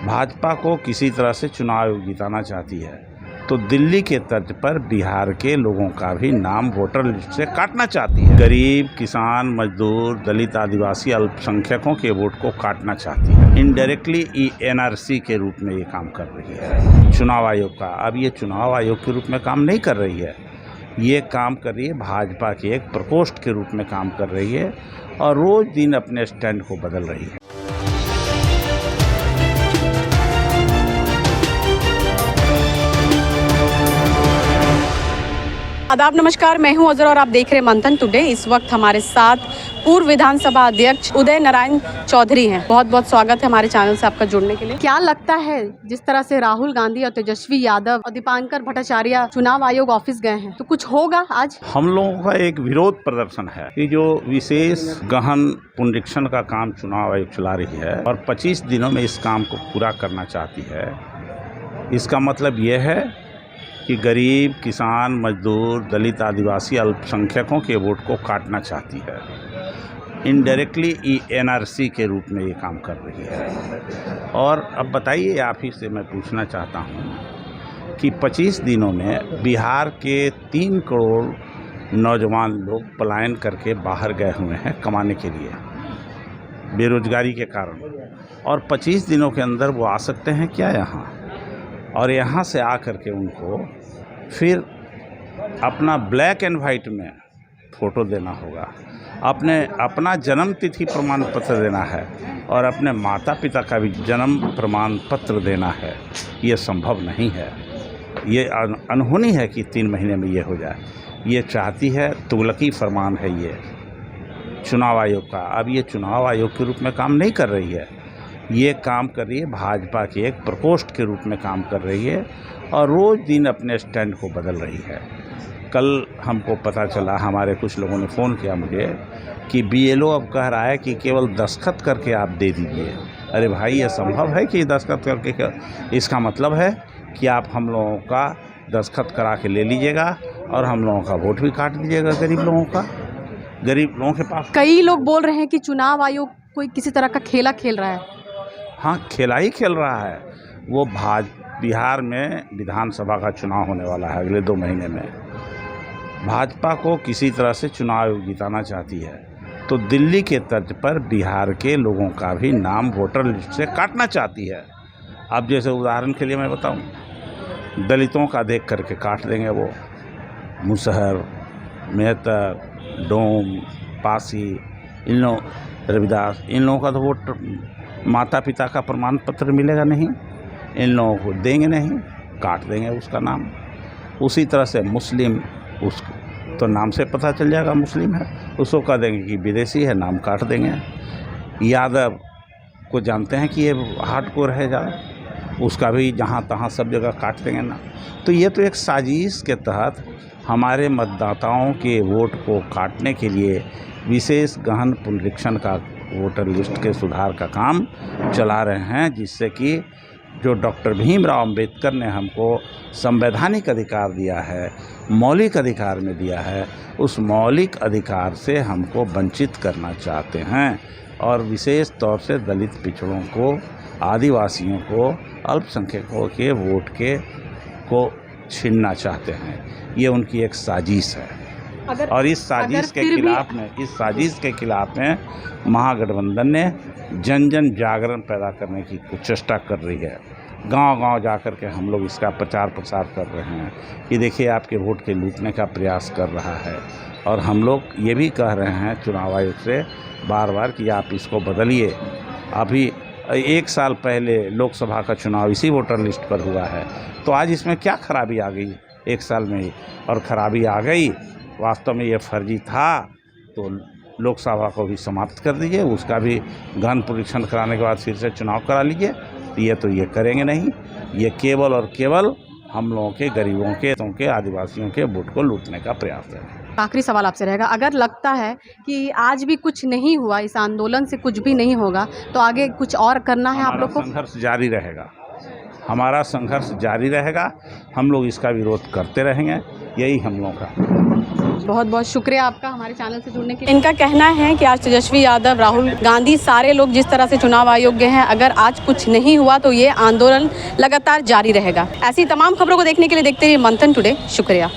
भाजपा को किसी तरह से चुनाव जिताना चाहती है तो दिल्ली के तर्ज पर बिहार के लोगों का भी नाम वोटर लिस्ट से काटना चाहती है। गरीब, किसान, मजदूर, दलित, आदिवासी, अल्पसंख्यकों के वोट को काटना चाहती है। इनडायरेक्टली एनआरसी के रूप में ये काम कर रही है चुनाव आयोग का। अब ये चुनाव आयोग के रूप में काम नहीं कर रही है, ये काम कर रही है भाजपा के एक प्रकोष्ठ के रूप में काम कर रही है और रोज दिन अपने स्टैंड को बदल रही है। आदाब, नमस्कार। मैं हूं अजर और आप देख रहे हैं मंथन टुडे। इस वक्त हमारे साथ पूर्व विधानसभा अध्यक्ष उदय नारायण चौधरी हैं। बहुत बहुत स्वागत है हमारे चैनल से आपका जुड़ने के लिए। क्या लगता है, जिस तरह से राहुल गांधी और तेजस्वी यादव और दीपांकर भट्टाचार्य चुनाव आयोग ऑफिस गए हैं, तो कुछ होगा आज? हम लोगों का एक विरोध प्रदर्शन है कि जो विशेष गहन पुनरीक्षण का काम चुनाव आयोग चला रही है और 25 दिनों में इस काम को पूरा करना चाहती है। इसका मतलब यह है कि गरीब, किसान, मजदूर, दलित, आदिवासी, अल्पसंख्यकों के वोट को काटना चाहती है। इनडायरेक्टली एनआरसी के रूप में ये काम कर रही है। और अब बताइए, आप ही से मैं पूछना चाहता हूँ कि 25 दिनों में बिहार के 3 करोड़ नौजवान लोग पलायन करके बाहर गए हुए हैं कमाने के लिए, बेरोजगारी के कारण, और 25 दिनों के अंदर वो आ सकते हैं क्या यहाँ? और यहाँ से आकर के उनको फिर अपना ब्लैक एंड वाइट में फ़ोटो देना होगा, अपना जन्म तिथि प्रमाण पत्र देना है और अपने माता पिता का भी जन्म प्रमाण पत्र देना है। ये संभव नहीं है। ये अनहोनी है कि 3 महीने में ये हो जाए। ये चाहती है, तुगलकी फरमान है ये चुनाव आयोग का। अब ये चुनाव आयोग के रूप में काम नहीं कर रही है, ये काम कर रही है भाजपा के एक प्रकोष्ठ के रूप में काम कर रही है और रोज़ दिन अपने स्टैंड को बदल रही है। कल हमको पता चला, हमारे कुछ लोगों ने फ़ोन किया मुझे कि बीएलओ अब कह रहा है कि केवल दस्तखत करके आप दे दीजिए। अरे भाई, ये संभव है कि दस्तखत करके? इसका मतलब है कि आप हम लोगों का दस्तखत करा के ले लीजिएगा और हम लोगों का वोट भी काट दीजिएगा गरीब लोगों का। गरीब लोगों के पास कई लोग बोल रहे हैं कि चुनाव आयोग कोई किसी तरह का खेला खेल रहा है। हाँ, खेला ही खेल रहा है वो। बिहार में विधानसभा का चुनाव होने वाला है अगले 2 महीने में। भाजपा को किसी तरह से चुनाव जिताना चाहती है तो दिल्ली के तर्ज पर बिहार के लोगों का भी नाम वोटर लिस्ट से काटना चाहती है। अब जैसे उदाहरण के लिए मैं बताऊं, दलितों का देख करके काट देंगे वो। मुसहर, मेहतर, डोम, पासी, इन लोग, रविदास, इन लोगों का तो वोट माता पिता का प्रमाण पत्र मिलेगा नहीं, इन लोगों को देंगे नहीं, काट देंगे उसका नाम। उसी तरह से मुस्लिम, उस तो नाम से पता चल जाएगा मुस्लिम है, उसको कह देंगे कि विदेशी है, नाम काट देंगे। यादव को जानते हैं कि ये हार्डकोर है ज़्यादा, उसका भी जहाँ तहाँ सब जगह काट देंगे ना। तो ये तो एक साजिश के तहत हमारे मतदाताओं के वोट को काटने के लिए विशेष गहन पुनरीक्षण का वोटर लिस्ट के सुधार का काम चला रहे हैं, जिससे कि जो डॉक्टर भीमराव अंबेडकर ने हमको संवैधानिक अधिकार दिया है, मौलिक अधिकार में दिया है, उस मौलिक अधिकार से हमको वंचित करना चाहते हैं और विशेष तौर से दलित पिछड़ों को, आदिवासियों को, अल्पसंख्यकों के वोट को छीनना चाहते हैं। ये उनकी एक साजिश है। और इस साजिश के खिलाफ में महागठबंधन ने जन जन जागरण पैदा करने की चेष्टा कर रही है। गांव-गांव जाकर के हम लोग इसका प्रचार प्रसार कर रहे हैं कि देखिए आपके वोट के लूटने का प्रयास कर रहा है। और हम लोग ये भी कह रहे हैं चुनाव आयोग से बार बार कि आप इसको बदलिए। अभी 1 साल पहले लोकसभा का चुनाव इसी वोटर लिस्ट पर हुआ है, तो आज इसमें क्या खराबी आ गई 1 साल में ही? और ख़राबी आ गई, वास्तव में ये फर्जी था, तो लोकसभा को भी समाप्त कर दीजिए, उसका भी गहन परीक्षण कराने के बाद फिर से चुनाव करा लीजिए। तो ये करेंगे नहीं। ये केवल और केवल हम लोगों के, गरीबों के, आदिवासियों के वोट को लूटने का प्रयास है। आखिरी सवाल आपसे रहेगा, अगर लगता है कि आज भी कुछ नहीं हुआ, इस आंदोलन से कुछ भी नहीं होगा, तो आगे कुछ और करना है आप लोग को? संघर्ष जारी रहेगा, हमारा संघर्ष जारी रहेगा। हम लोग इसका विरोध करते रहेंगे, यही हम लोगों का बहुत बहुत शुक्रिया आपका हमारे चैनल से जुड़ने के लिए। इनका कहना है कि आज तेजस्वी यादव, राहुल गांधी, सारे लोग जिस तरह से चुनाव अयोग्य हैं, अगर आज कुछ नहीं हुआ तो ये आंदोलन लगातार जारी रहेगा। ऐसी तमाम खबरों को देखने के लिए देखते रहिए मंथन टुडे। शुक्रिया।